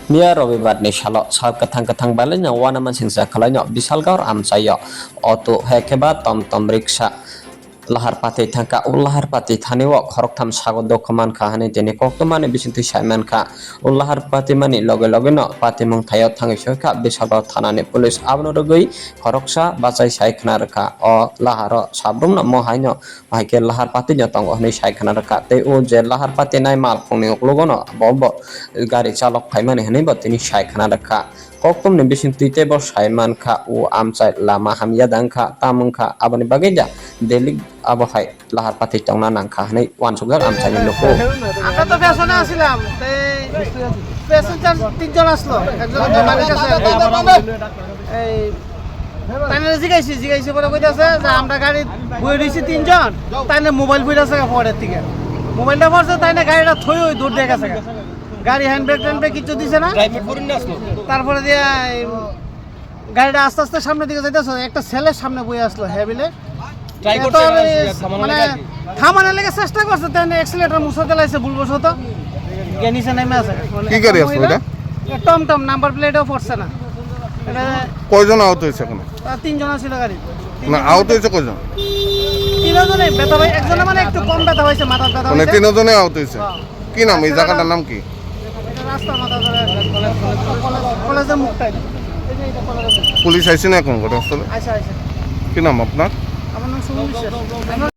Nia Robibat ni shalok sal ketang balenya wana mansingsa kalanya bisal gaur amsayo auto hekeba tom riksa lahar pati thangka lahar pati thaniwo khoroktham sago dokuman kahani tini koktomani bisinti saiman kha lahar pati mani loge no pati mung thayo thangi soka bisago thanani police abno rogoi khoroksa bachai saikhna rkha o laharo sabrum no mohaino haike lahar pati no tongo hni saikhna rkha tei o je lahar pati nai mal khongni uklogono bobo gari chalok phaimani hni bo tini saikhna rkha koktom ni bisinti tebo saiman kha o amchai lama hamya dangkha tamungkha aboni bagija deli আবহাই লাহার পাতি টংনা নাংখা হনে ওয়ানসুগার আমচাইনি লোকো আমরা তো ফ্যাশনে আসিলাম passenger তিনজন আসলো একজন মালিক আছে এই তাইনে জিগাইছি পরে কইতাছে যে আমরা গাড়ি বই রইছি তিনজন তাইনে মোবাইল ফিরাছে পরের থেকে মোবাইলটা পড়ছে তাইনে গাড়িটা থই ওই দূর দিয়ে গেছে গাড়ি হ্যান্ডব্রেক কিছু দিছে না ড্রাইভার পরে নিয়ে আসলো তারপরে দিয়ে গাড়িটা আস্তে আস্তে সামনের দিকে যাইতেছে একটা ছেলের সামনে বই আসলো হেবিলে মানে থামানোর লেগে চেষ্টা করছে তাই এক্সিলেটর মুছে দিলাইছে ভুলবশত নিচে নেমে আছে কি গাড়ি আসলো এটা টমটম নাম্বার প্লেটও পড়ছে না এটা কয়জন আহত হয়েছে এখন তিনজন ছিল গাড়ি না আহত হয়েছে কয়জন তিনজনে ব্যথা ভাই একজনে মানে একটু কম ব্যথা হয়েছে মাথার ব্যথা মানে হয়েছে তিনজনে আহত হয়েছে কি নাম এই জায়গাটার নাম কি রাস্তার মাথা ধরে কলেজের মুখটাই পুলিশ আইছে না এখন ঘটনাস্থলে আচ্ছা কি নাম আপনার আমার নাম সুমন বিশ্বাস